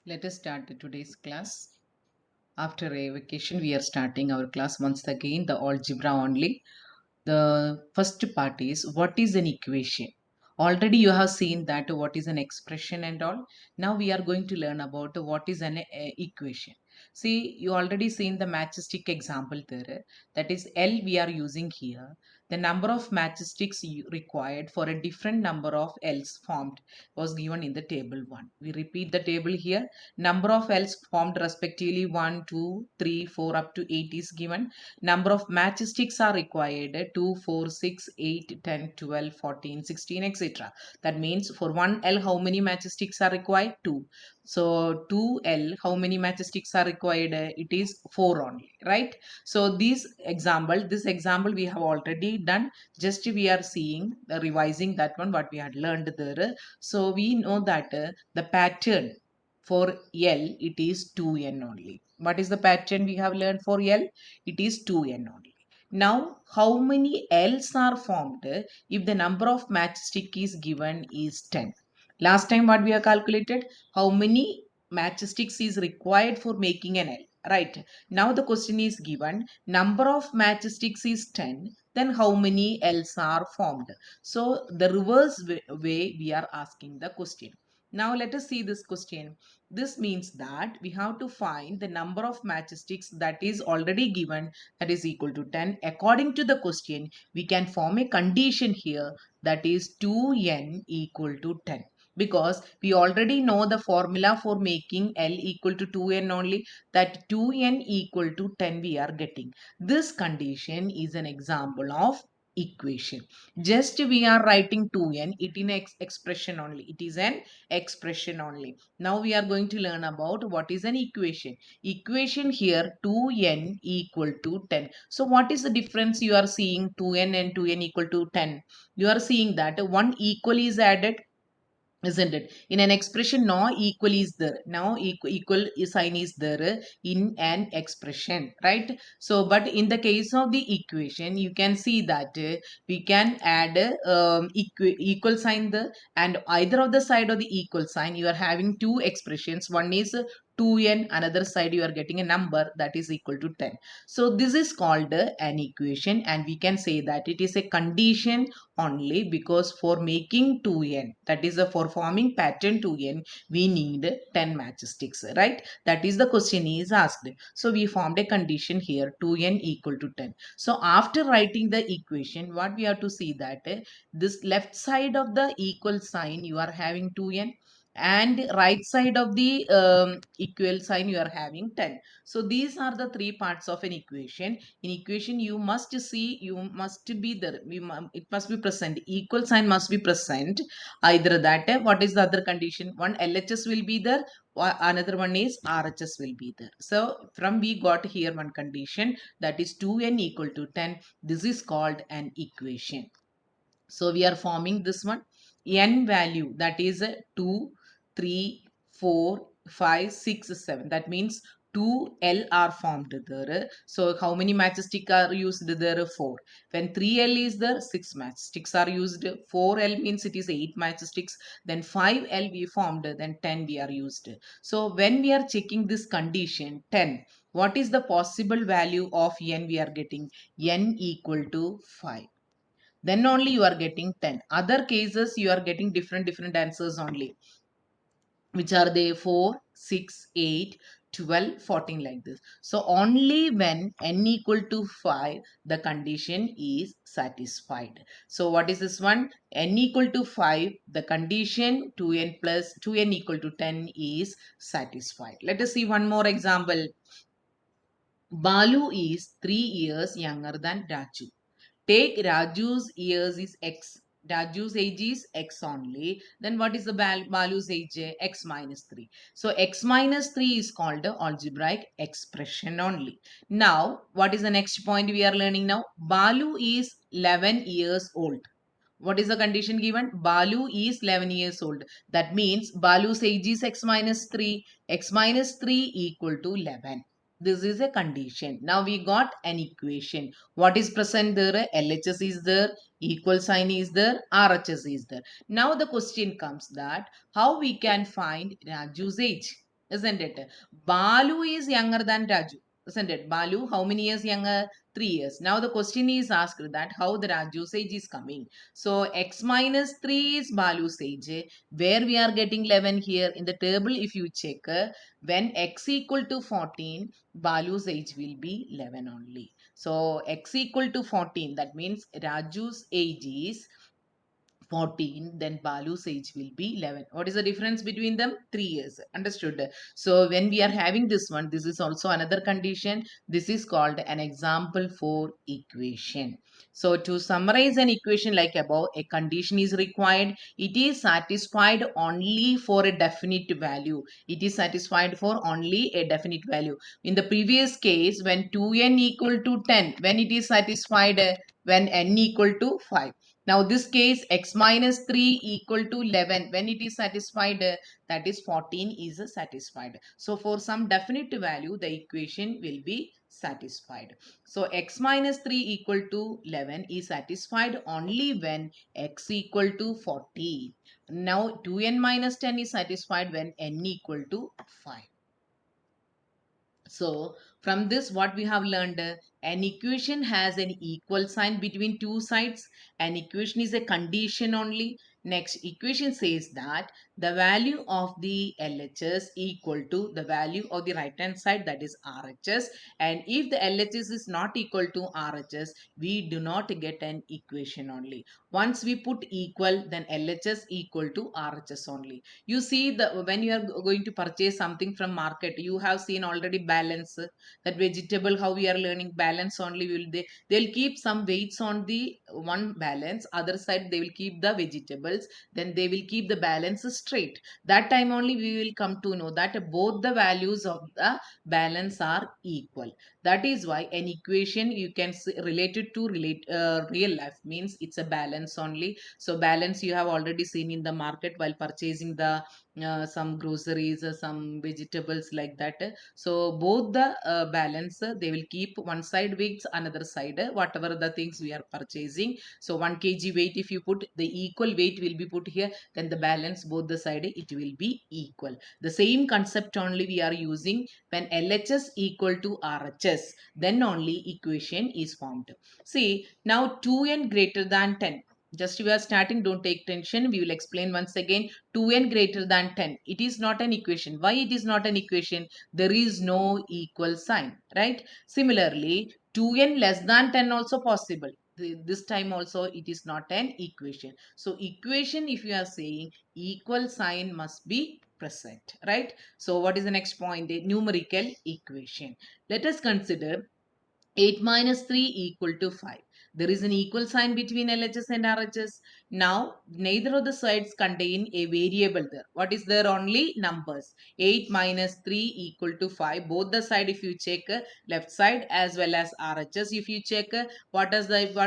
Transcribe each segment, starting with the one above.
Let us start today's class. After a vacation, we are starting our class once again, the algebra only. The first part is what is an equation? Already you have seen that what is an expression and all. Now we are going to learn about what is an equation. See, you already seen the matchstick example there. That is L we are using here. The number of matchsticks required for a different number of L's formed was given in the table 1. We repeat the table here. Number of L's formed respectively 1, 2, 3, 4 up to 8 is given. Number of matchsticks are required 2, 4, 6, 8, 10, 12, 14, 16, etc. That means for 1L, how many matchsticks are required? 2. So 2L, how many matchsticks are required? It is 4 only, right? So this example we have already done. Just we are seeing, revising that one, what we had learned there. So we know that the pattern for L, it is 2n only. What is the pattern we have learned for L? It is 2n only. Now, how many L's are formed if the number of matchstick is given is 10? Last time what we have calculated, how many matchsticks is required for making an L, right? Now the question is given, number of matchsticks is 10, then how many L's are formed? So the reverse way we are asking the question. Now let us see this question. This means that we have to find the number of matchsticks that is already given, that is equal to 10. According to the question, we can form a condition here, that is 2n equal to 10. Because we already know the formula for making L equal to 2n only, that 2n equal to 10 we are getting. This condition is an example of equation. Just we are writing 2n, it in expression only. It is an expression only. Now we are going to learn about what is an equation. Equation here 2n equal to 10. So what is the difference you are seeing 2n and 2n equal to 10? You are seeing that one equal is added, isn't it? In an expression, no equal is there. Now equal sign is there in an expression, right? So but in the case of the equation, you can see that we can add equal sign there, and either of the side of the equal sign you are having two expressions. One is 2n, another side you are getting a number that is equal to 10. So this is called an equation, and we can say that it is a condition only, because for making 2n, that is for forming pattern 2n, we need 10 matchsticks, right? That is the question is asked. So we formed a condition here 2n equal to 10. So after writing the equation, what we have to see that this left side of the equal sign you are having 2n, and right side of the equal sign you are having 10. So these are the three parts of an equation. In equation you must see, you must be there, it must be present, equal sign must be present. Either that, what is the other condition? One LHS will be there, another one is RHS will be there. So from we got here one condition, that is 2n equal to 10. This is called an equation. So we are forming this one. N value, that is 2, 3, 4, 5, 6, 7. That means 2L are formed there. So how many matchsticks are used there? 4. When 3L is there, 6 matchsticks are used. 4L means it is 8 matchsticks. Then 5L we formed, then 10 we are used. So when we are checking this condition 10, what is the possible value of N we are getting? N equal to 5. Then only you are getting 10. Other cases you are getting different answers only, which are they? 4, 6, 8, 12, 14, like this. So only when n equal to 5 the condition is satisfied. So what is this one? N equal to 5, the condition 2n plus 2n equal to 10 is satisfied. Let us see one more example. Balu is 3 years younger than Raju. Take Raju's years is X. Raju's age is X only. Then what is the Balu's age? X minus 3. So X minus 3 is called the algebraic expression only. Now, what is the next point we are learning now? Balu is 11 years old. What is the condition given? Balu is 11 years old. That means Balu's age is X minus 3. X minus 3 equal to 11. This is a condition. Now we got an equation. What is present there? LHS is there, equal sign is there, RHS is there. Now the question comes that how we can find Raju's age. isn't it? Balu is younger than Raju, isn't it? Balu, how many years younger? 3 years. Now the question is asked that how the Raju's age is coming. So x minus 3 is Balu's age. Where we are getting 11 here in the table, if you check, when x equal to 14, Balu's age will be 11 only. So x equal to 14, that means Raju's age is 14, then Balu's age will be 11. What is the difference between them? 3 years. Understood? So when we are having this one, this is also another condition. This is called an example for equation. So to summarize an equation like above, a condition is required. It is satisfied only for a definite value. It is satisfied for only a definite value. In the previous case, when 2n equal to 10, when it is satisfied, when n equal to 5. Now this case x minus 3 equal to 11, when it is satisfied, that is 14 is satisfied. So for some definite value the equation will be satisfied. So x minus 3 equal to 11 is satisfied only when x equal to 40. Now 2n minus 10 is satisfied when n equal to 5. So from this what we have learned, an equation has an equal sign between two sides. An equation is a condition only. Next equation says that the value of the LHS equal to the value of the right hand side, that is RHS, and if the LHS is not equal to RHS, we do not get an equation only. Once we put equal, then LHS equal to RHS only. You see, the when you are going to purchase something from market, you have seen already balance, that vegetable, how we are learning balance only, will they'll keep some weights on the one balance, other side they will keep the vegetables, then they will keep the balance straight. That time only we will come to know that both the values of the balance are equal. That is why an equation you can relate it to real life, means it's a balance only. So balance you have already seen in the market while purchasing the some groceries, some vegetables like that. So both the balance, they will keep one side weights, another side whatever the things we are purchasing. So 1 kg weight, if you put the equal weight will be put here, then the balance both the side it will be equal. The same concept only we are using when LHS equal to RHS, then only equation is formed. See, now 2n greater than 10. Just we are starting, don't take tension. We will explain once again. 2n greater than 10. It is not an equation. Why it is not an equation? There is no equal sign, right? Similarly, 2n less than 10 also possible. This time also it is not an equation. So equation, if you are saying, equal sign must be present, right? So what is the next point? A numerical equation. Let us consider 8 minus 3 equal to 5. There is an equal sign between LHS and RHS. Now, neither of the sides contain a variable there. What is there? Only numbers. 8 minus 3 equal to 5. Both the side, if you check, left side as well as RHS, if you check, what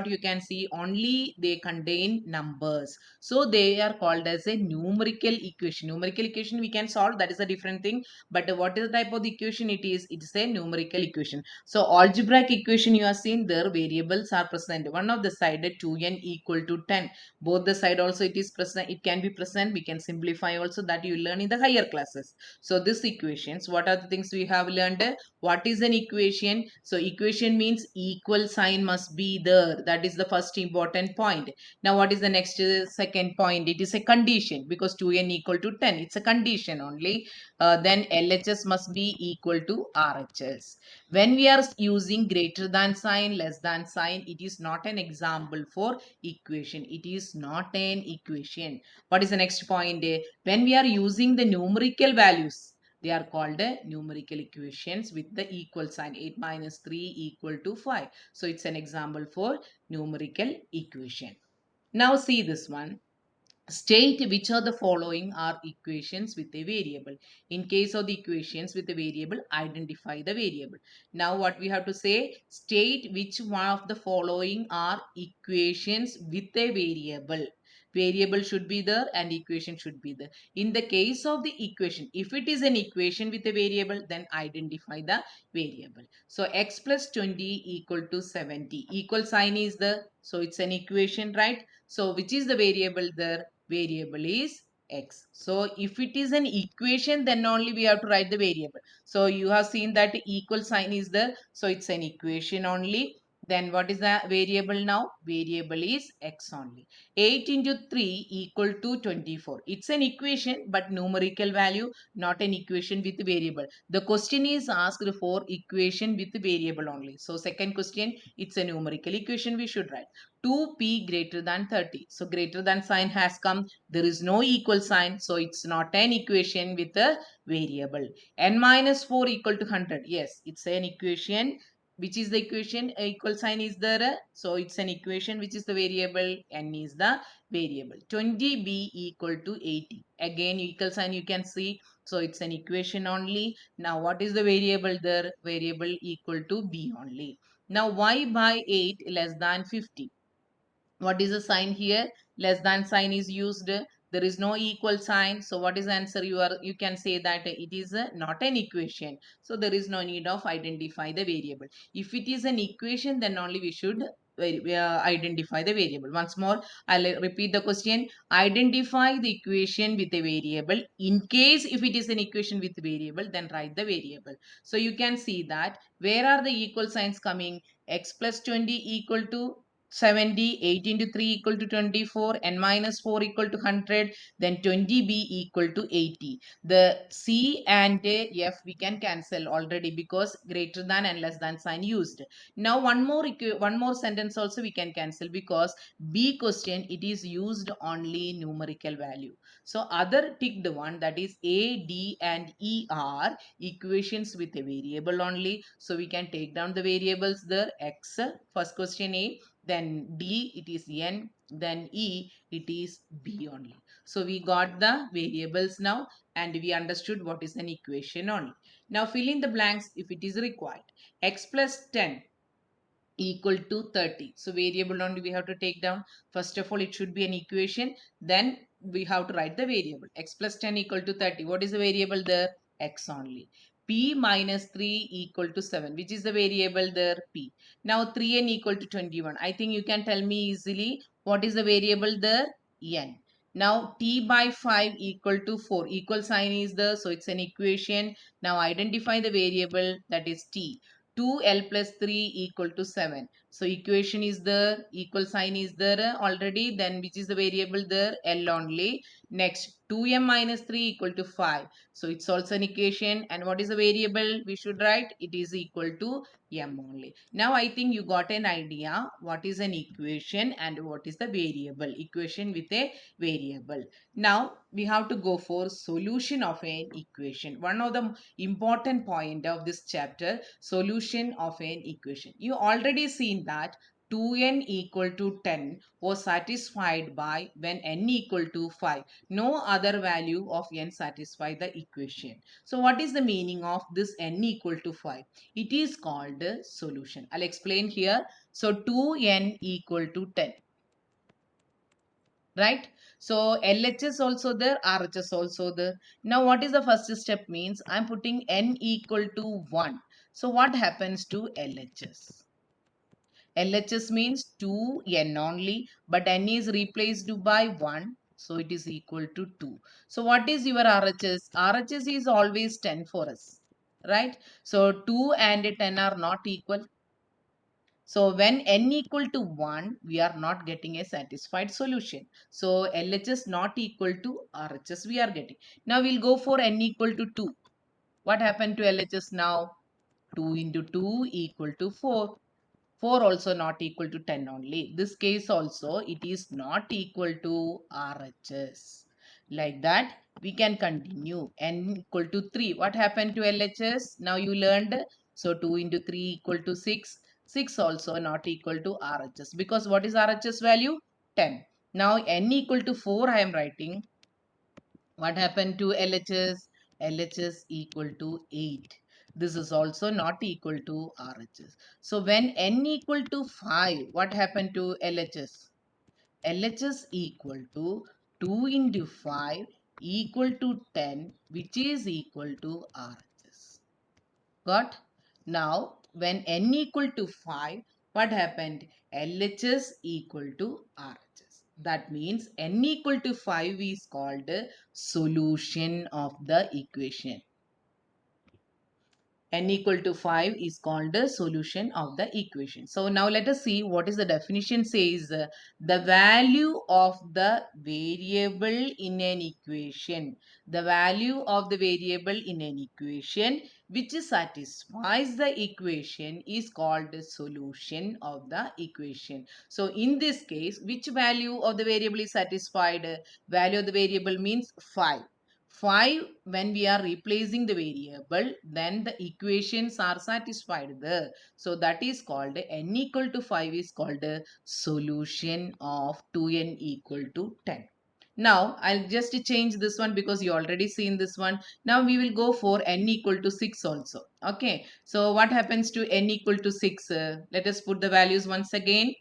you can see? Only they contain numbers. So, they are called as a numerical equation. Numerical equation we can solve. That is a different thing. But what is the type of the equation it is? It is a numerical equation. So algebraic equation, you are seeing there variables are present. One of the side 2n equal to 10. Both the side also it is present. It can be present. We can simplify also, that you learn in the higher classes. So this equations, what are the things we have learned? What is an equation? So equation means equal sign must be there. That is the first important point. Now what is the next second point? It is a condition, because 2n equal to 10. It's a condition only. Then LHS must be equal to RHS. When we are using greater than sign, less than sign, it is not an example for equation. It is not an equation. What is the next point? When we are using the numerical values, they are called numerical equations with the equal sign. 8 minus 3 equal to 5. So it's an example for numerical equation. Now see this one. State which of the following are equations with a variable. In case of the equations with a variable, identify the variable. Now what we have to say, state which one of the following are equations with a variable. Variable should be there and equation should be there. In the case of the equation, if it is an equation with a variable, then identify the variable. So x plus 20 equal to 70. Equal sign is there. So it's an equation, right? So which is the variable there? Variable is x. So if it is an equation, then only we have to write the variable. So you have seen that equal sign is there. So it's an equation only. Then what is the variable now? Variable is x only. 8 into 3 equal to 24. It's an equation but numerical value, not an equation with variable. The question is asked for equation with variable only. So second question, it's a numerical equation we should write. 2p greater than 30. So greater than sign has come. There is no equal sign. So it's not an equation with a variable. N minus 4 equal to 100. Yes, it's an equation. Which is the equation? Equal sign is there. So it's an equation which is the variable. N is the variable. 20b equal to 80. Again equal sign you can see. So it's an equation only. Now what is the variable there? Variable equal to b only. Now y by 8 less than 50. What is the sign here? Less than sign is used. There is no equal sign. So what is the answer? You can say that it is not an equation. So there is no need of identify the variable. If it is an equation, then only we should identify the variable. Once more, I'll repeat the question. Identify the equation with a variable. In case if it is an equation with variable, then write the variable. So you can see that where are the equal signs coming? X plus 20 equal to 70, 8 into 3 equal to 24, n minus 4 equal to 100, then 20b equal to 80. The c and f we can cancel already because greater than and less than sign used. Now one more sentence also we can cancel because b question it is used only numerical value. So other ticked one, that is a, d and e are equations with a variable only. So we can take down the variables there. X, first question a, then D it is N, then E it is B only. So we got the variables now and we understood what is an equation only. Now fill in the blanks if it is required. X plus 10 equal to 30. So variable only we have to take down. First of all, it should be an equation. Then we have to write the variable. X plus 10 equal to 30. What is the variable there? X only. P minus 3 equal to 7. Which is the variable there? P. Now 3n equal to 21. I think you can tell me easily what is the variable there? N. Now t by 5 equal to 4. Equal sign is there. So it's an equation. Now identify the variable, that is t. 2l plus 3 equal to 7. So equation is there, equal sign is there already. Then which is the variable there? L only. Next 2m minus 3 equal to 5. So it's also an equation. And what is the variable? We should write it is equal to m only. Now I think you got an idea what is an equation and what is the variable. Equation with a variable. Now we have to go for solution of an equation. One of the important point of this chapter, solution of an equation. You already seen that 2n equal to 10 was satisfied by when n equal to 5. No other value of n satisfy the equation. So what is the meaning of this n equal to 5? It is called a solution. I'll explain here. So 2n equal to 10. Right? So LHS also there, RHS also there. Now what is the first step means? I'm putting n equal to 1. So what happens to LHS? LHS means 2n only, but n is replaced by 1. So it is equal to 2. So what is your RHS? RHS is always 10 for us. Right? So 2 and 10 are not equal. So when n equal to 1, we are not getting a satisfied solution. So LHS not equal to RHS we are getting. Now we'll go for n equal to 2. What happened to LHS now? 2 into 2 equal to 4. 4 also not equal to 10 only. This case also it is not equal to RHS. Like that we can continue. N equal to 3. What happened to LHS? Now you learned. So 2 into 3 equal to 6. 6 also not equal to RHS. Because what is RHS value? 10. Now n equal to 4 I am writing. What happened to LHS? LHS equal to 8. This is also not equal to RHS. So when n equal to 5, what happened to LHS? LHS equal to 2 into 5 equal to 10, which is equal to RHS. Got? Now when n equal to 5, what happened? LHS equal to RHS. That means n equal to 5 is called a solution of the equation. N equal to 5 is called the solution of the equation. So now let us see what is the definition says. The value of the variable in an equation. The value of the variable in an equation which satisfies the equation is called the solution of the equation. So in this case, which value of the variable is satisfied? Value of the variable means 5. 5, when we are replacing the variable, then the equations are satisfied there. So that is called n equal to 5 is called a solution of 2n equal to 10. Now I'll just change this one because you already seen this one. Now we will go for n equal to 6 also. Okay, so what happens to n equal to 6? Let us put the values once again.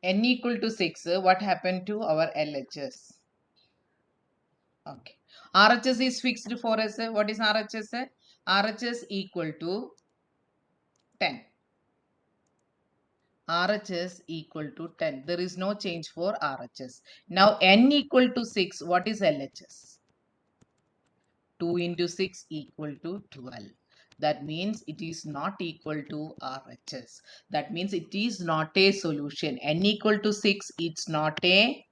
N equal to 6, what happened to our LHS? Okay. RHS is fixed for us. What is RHS? RHS equal to 10. RHS equal to 10. There is no change for RHS. Now N equal to 6. What is LHS? 2 into 6 equal to 12. That means it is not equal to RHS. That means it is not a solution. N equal to 6, it's not a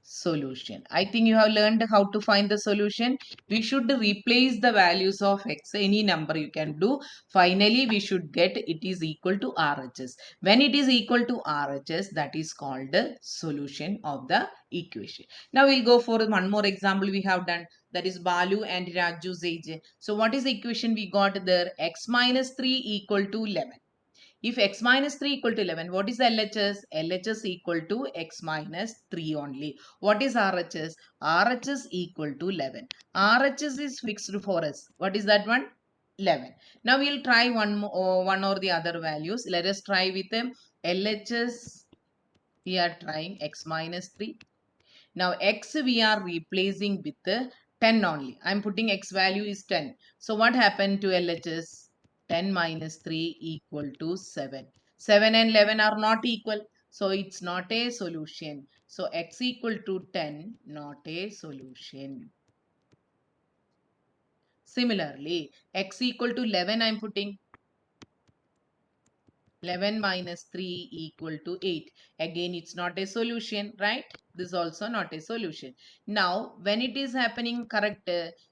solution. I think you have learned how to find the solution. We should replace the values of x, any number you can do. Finally, we should get it is equal to RHS. When it is equal to RHS, that is called the solution of the equation. Now we'll go for one more example we have done, that is Balu and Raju's age. So what is the equation we got there? X minus 3 equal to 11. If x minus 3 equal to 11, what is LHS? LHS equal to x minus 3 only. What is RHS? RHS equal to 11. RHS is fixed for us. What is that one? 11. Now we'll try one or the other values. Let us try with them. LHS, we are trying x minus 3. Now x we are replacing with 10 only. I'm putting x value is 10. So what happened to LHS? 10 minus 3 equal to 7. 7 and 11 are not equal. So it's not a solution. So x equal to 10, not a solution. Similarly, x equal to 11 I'm putting. 11 minus 3 equal to 8. Again, it's not a solution, right? This is also not a solution. Now, when it is happening correct,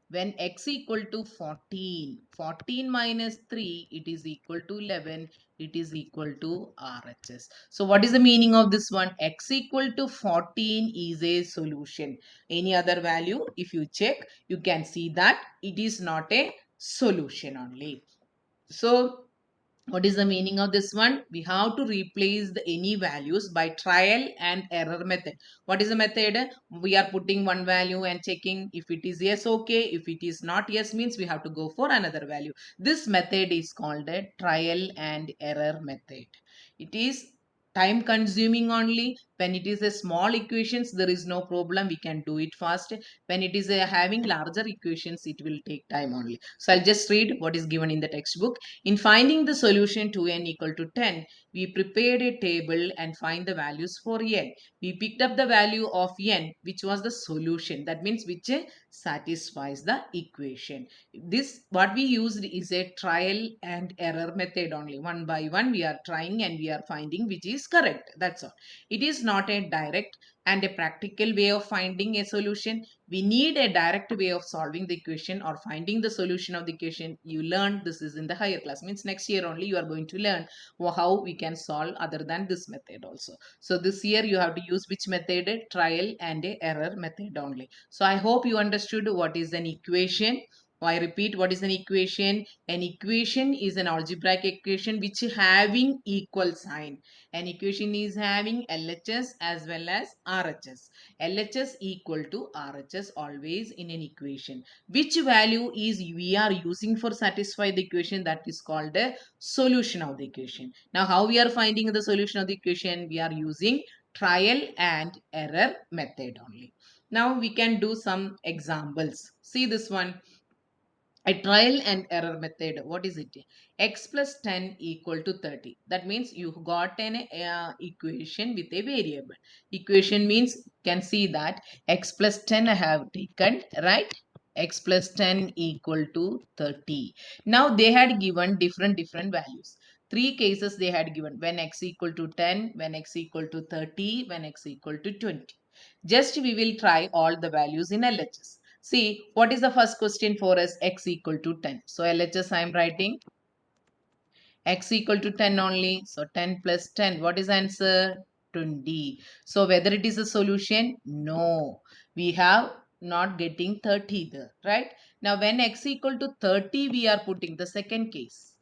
when x equal to 14, 14 minus 3, it is equal to 11, it is equal to RHS. So, what is the meaning of this one? X equal to 14 is a solution. Any other value, if you check, you can see that it is not a solution only. So, what is the meaning of this one? We have to replace the any values by trial and error method. What is the method? We are putting one value and checking if it is yes, okay. If it is not yes, means we have to go for another value. This method is called a trial and error method. It is time consuming only. When it is a small equations, there is no problem, we can do it fast. When it is having larger equations, it will take time only. So I'll just read what is given in the textbook. In finding the solution to n equal to 10, we prepared a table and find the values for n. We picked up the value of n, which was the solution. That means which satisfies the equation. This what we used is a trial and error method only. One by one we are trying and we are finding which is correct. That's all. It is not a direct and a practical way of finding a solution. We need a direct way of solving the equation or finding the solution of the equation. You learned this is in the higher class, means next year only you are going to learn how we can solve other than this method also. So this year you have to use which method? Trial and a error method only. So I hope you understood what is an equation. I repeat, what is an equation? An equation is an algebraic equation which having equal sign. An equation is having LHS as well as RHS. LHS equal to RHS always in an equation. Which value is we are using for satisfy the equation? That is called a solution of the equation. Now how we are finding the solution of the equation? We are using trial and error method only. Now we can do some examples. See this one, a trial and error method. What is it? X plus 10 equal to 30. That means you got an equation with a variable. Equation means can see that x plus 10 I have taken, right? X plus 10 equal to 30. Now they had given different values. Three cases they had given: when x equal to 10, when x equal to 30, when x equal to 20. Just we will try all the values in LHS. See, what is the first question for us? X equal to 10. So LHS I am writing x equal to 10 only. So 10 plus 10. What is answer? 20. So whether it is a solution? No. We have not getting 30 there, right? Now when x equal to 30, we are putting the second case.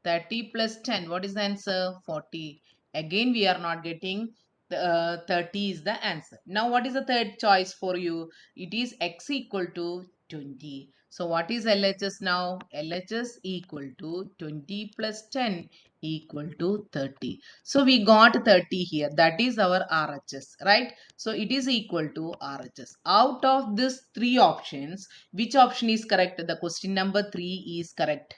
30 plus 10. What is the answer? 40. Again, we are not getting 30 is the answer. Now, what is the third choice for you? It is x equal to 20. So, what is LHS now? LHS equal to 20 plus 10 equal to 30. So, we got 30 here. That is our RHS, right? So, it is equal to RHS. Out of these three options, which option is correct? The question number 3 is correct.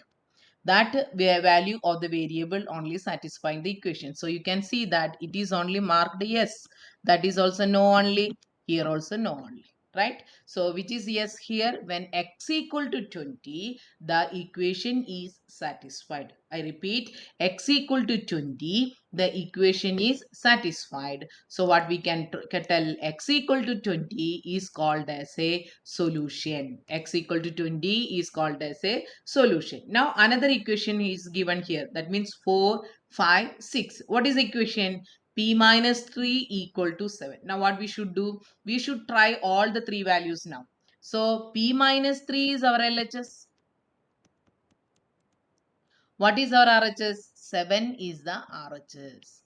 That value of the variable only satisfying the equation. So you can see that it is only marked yes. That is also no only. Here also no only. Right? So which is yes here? When x equal to 20, the equation is satisfied. I repeat, x equal to 20, the equation is satisfied. So what we can tell, x equal to 20 is called as a solution. X equal to 20 is called as a solution. Now another equation is given here. That means 4, 5, 6. What is the equation? P minus 3 equal to 7. Now what we should do? We should try all the three values now. So P minus 3 is our LHS. What is our RHS? 7 is the RHS.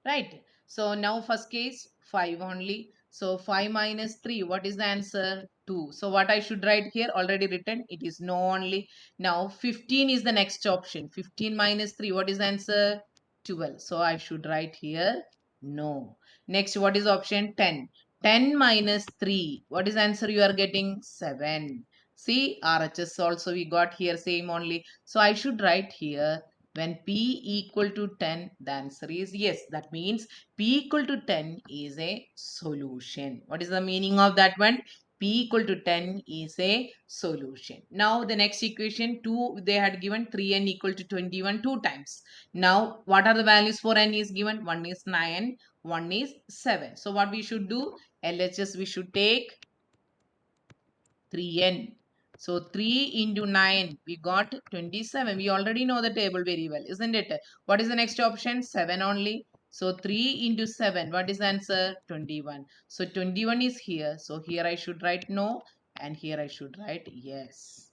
Right? So now first case 5 only. So 5 minus 3, what is the answer? 2. So what I should write here? Already written. It is no only. Now 15 is the next option. 15 minus 3, what is the answer? 12. So I should write here no. Next, what is option? 10. 10 minus 3, what is the answer you are getting? 7. See, RHS also we got here same only. So I should write here when P equal to 10, the answer is yes. That means P equal to 10 is a solution. What is the meaning of that one? P equal to 10 is a solution. Now the next equation 2, they had given 3n equal to 21 two times. Now what are the values for n is given? One is 9, one is 7. So what we should do? LHS we should take 3n. So 3 into 9, we got 27. We already know the table very well, isn't it? What is the next option? 7 only. So 3 into 7, what is the answer? 21. So 21 is here. So here I should write no, and here I should write yes.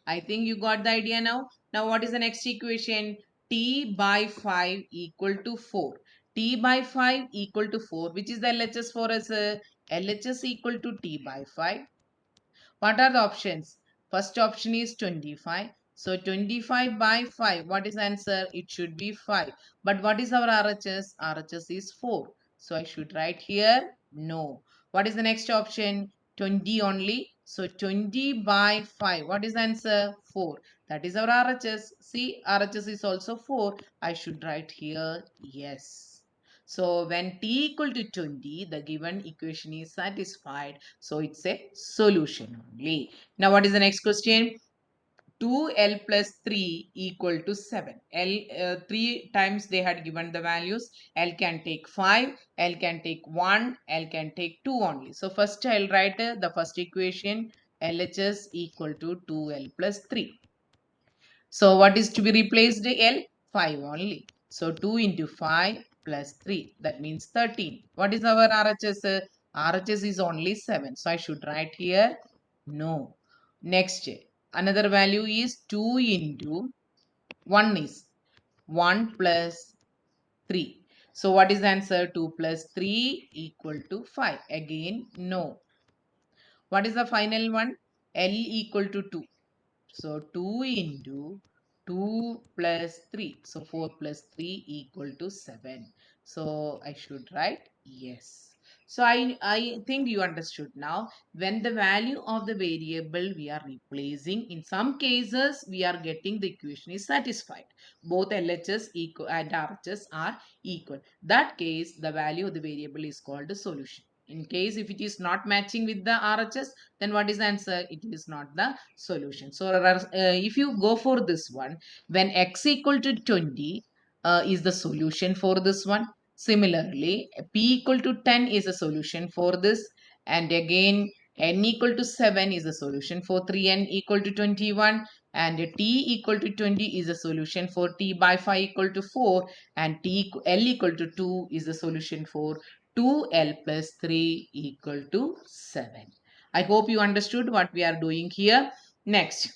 I think you got the idea now. Now what is the next equation? T by 5 equal to 4. T by 5 equal to 4. Which is the LHS for us? LHS equal to T by 5. What are the options? First option is 25. So 25 by 5. What is the answer? It should be 5. But what is our RHS? RHS is 4. So I should write here no. What is the next option? 20 only. So 20 by 5. What is the answer? 4. That is our RHS. See, RHS is also 4. I should write here yes. So when t equal to 20, the given equation is satisfied. So it's a solution only. Now what is the next question? 2l plus 3 equal to 7. L 3 times they had given the values. L can take 5, L can take 1, L can take 2 only. So first I'll write the first equation, LHS equal to 2l plus 3. So what is to be replaced? L? 5 only. So 2 into 5 plus 3. That means 13. What is our RHS? RHS is only 7. So I should write here no. Next, another value is 2 into 1 is 1 plus 3. So what is the answer? 2 plus 3 equal to 5. Again, no. What is the final one? L equal to 2. So 2 into 2 plus 3. So 4 plus 3 equal to 7. So I should write yes. So I think you understood now. When the value of the variable we are replacing, in some cases we are getting the equation is satisfied. Both LHS equal and RHS are equal. That case, the value of the variable is called a solution. In case if it is not matching with the RHS, then what is the answer? It is not the solution. So if you go for this one, when x equal to 20 is the solution for this one. Similarly, p equal to 10 is a solution for this. And again, n equal to 7 is a solution for 3n equal to 21. And t equal to 20 is a solution for t by 5 equal to 4. And l equal to 2 is a solution for 2l plus 3 equal to 7. I hope you understood what we are doing here. Next,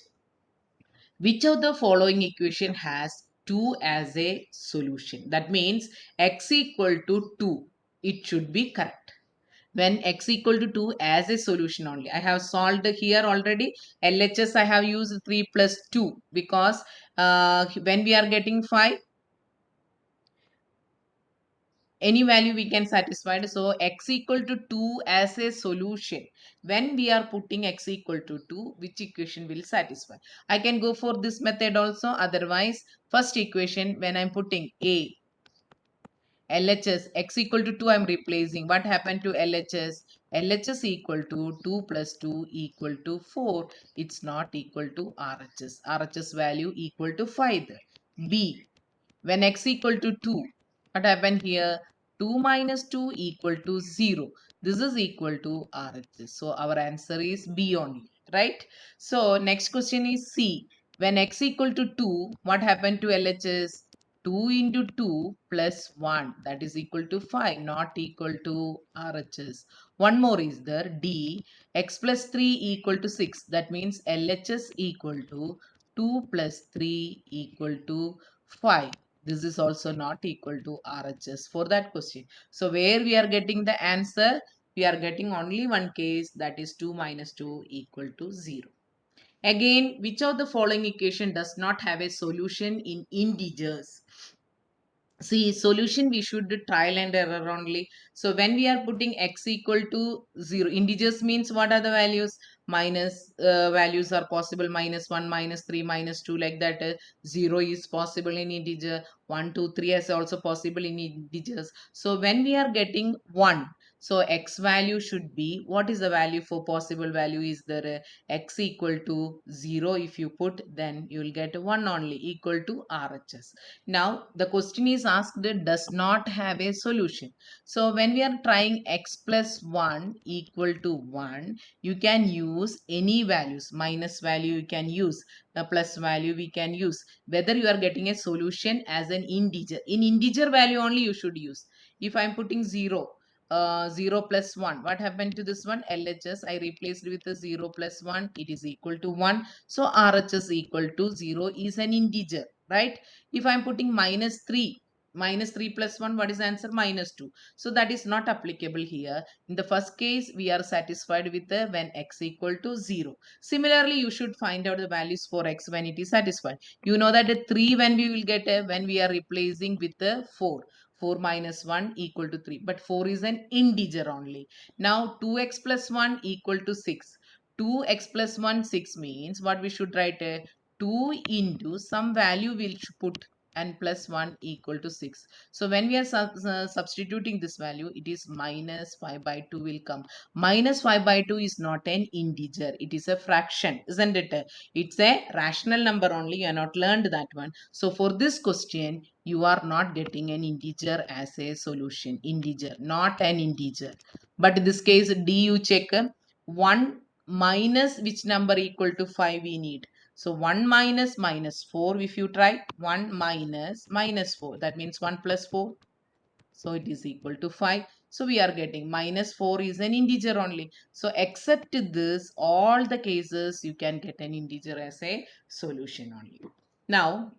which of the following equation has 2 as a solution? That means x equal to 2. It should be correct. When x equal to 2 as a solution only. I have solved here already. LHS I have used 3 plus 2 because when we are getting 5, any value we can satisfy. So x equal to 2 as a solution. When we are putting x equal to 2, which equation will satisfy? I can go for this method also. Otherwise, first equation, when I'm putting a LHS x equal to 2, I'm replacing. What happened to LHS? LHS equal to 2 plus 2 equal to 4. It's not equal to RHS. RHS value equal to 5. B, when x equal to 2, what happened here? 2 minus 2 equal to 0. This is equal to RHS. So our answer is B only, right? So next question is C. When x equal to 2, what happened to LHS? 2 into 2 plus 1, that is equal to 5, not equal to RHS. One more is there, D. X plus 3 equal to 6. That means LHS equal to 2 plus 3 equal to 5. This is also not equal to RHS for that question. So where we are getting the answer, we are getting only one case, that is 2 minus 2 equal to 0. Again, which of the following equation does not have a solution in integers? See, solution we should do trial and error only. So when we are putting x equal to 0, integers means what are the values? Minus values are possible, minus 1, minus 3, minus 2, like that. 0 is possible in integer, 1, 2, 3 is also possible in integers. So when we are getting 1, so x value should be, what is the value for possible value? Is there x equal to 0? If you put, then you will get 1 only, equal to RHS. Now the question is asked, does not have a solution. So when we are trying x plus 1 equal to 1, you can use any values. Minus value you can use, the plus value we can use. Whether you are getting a solution as an integer, in integer value only you should use. If I am putting 0, 0 plus 1, what happened to this one? LHS I replaced with a 0 plus 1, it is equal to 1. So RHS equal to 0 is an integer, right? If I am putting minus 3, minus 3 plus 1, what is the answer? Minus 2. So that is not applicable here. In the first case, we are satisfied with the when x equal to 0. Similarly, you should find out the values for x when it is satisfied. You know that the 3 when we will get when we are replacing with the 4. 4 minus 1 equal to 3. But 4 is an integer only. Now 2x plus 1 equal to 6. 2x plus 1, 6 means what we should write? 2 into some value we'll put, and plus 1 equal to 6. So when we are substituting this value, it is minus 5 by 2 will come. Minus 5 by 2 is not an integer. It is a fraction, isn't it? It's a rational number only. You have not learned that one. So for this question, you are not getting an integer as a solution. Integer, not an integer. But in this case, D you check. 1 minus which number equal to 5 we need. So 1 minus minus 4, if you try 1 minus minus 4, that means 1 plus 4. So it is equal to 5. So we are getting minus 4 is an integer only. So except this, all the cases you can get an integer as a solution only. Now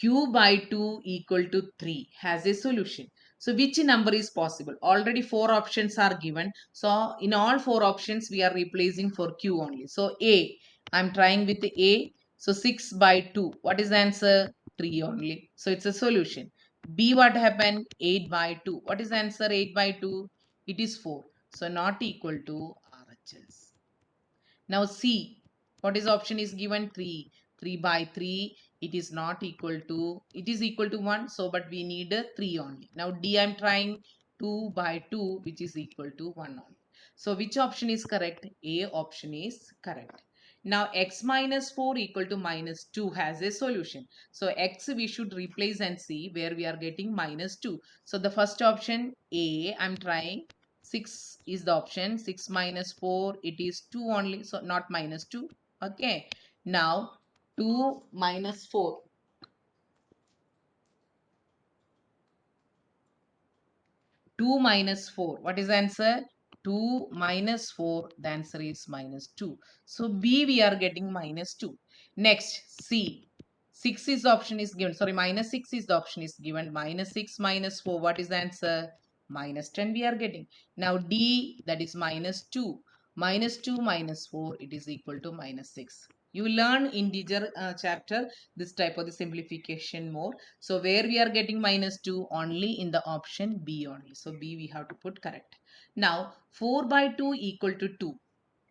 q by 2 equal to 3 has a solution. So which number is possible? Already 4 options are given. So in all 4 options we are replacing for q only. So A, I'm trying with A. So 6 by 2. What is the answer? 3 only. So it's a solution. B, what happened? 8 by 2. What is the answer? 8 by 2. It is 4. So not equal to RHS. Now C, what is option is given? 3. 3 by 3, it is not equal to, it is equal to 1. So, but we need a 3 only. Now D, I am trying 2 by 2, which is equal to 1 only. So, which option is correct? A option is correct. Now, x minus 4 equal to minus 2 has a solution. So, x we should replace and see where we are getting minus 2. So, the first option A, I am trying 6 is the option. 6 minus 4, it is 2 only, so not minus 2. Okay, now 2 minus 4, 2 minus 4, what is the answer? 2 minus 4, the answer is minus 2. So B, we are getting minus 2. Next, C, 6 is the option is given, sorry, minus 6 is the option is given. Minus 6 minus 4, what is the answer? Minus 10 we are getting. Now D, that is minus 2. Minus 2 minus 4, it is equal to minus 6. You learn in integer chapter this type of the simplification more. So where we are getting minus 2? Only in the option B only. So B we have to put correct. Now 4 by 2 equal to 2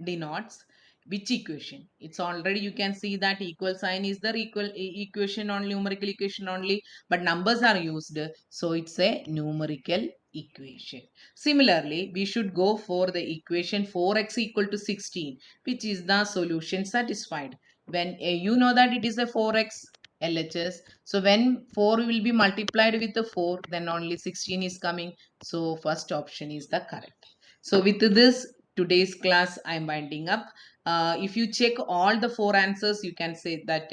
denotes which equation? It's already, you can see that equal sign is the equation only, numerical equation only, but numbers are used. So it's a numerical equation. Similarly, we should go for the equation 4x equal to 16, which is the solution satisfied. When you know that it is a 4x LHS. So when 4 will be multiplied with the 4, then only 16 is coming. So first option is the correct. So with this, today's class I'm winding up. If you check all the four answers, you can say that.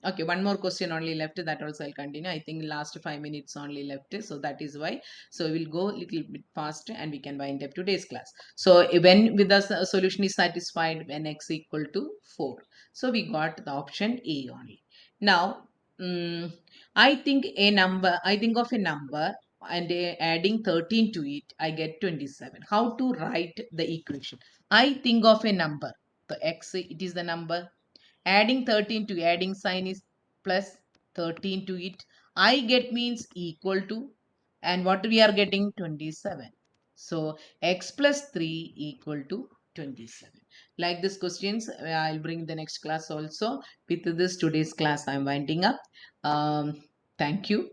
Okay, one more question only left. That also I'll continue. I think last 5 minutes only left. So that is why. So we'll go a little bit fast and we can wind up today's class. So when with the solution is satisfied when x equal to 4. So we got the option A only. Now, I think I think of a number and adding 13 to it, I get 27. How to write the equation? I think of a number. The x, it is the number. Adding 13 to, adding sign is plus, 13 to it. I get means equal to. And what we are getting? 27. So x plus 3 equal to 27. Like this questions, I'll bring the next class also. With this today's class, I'm winding up. Thank you.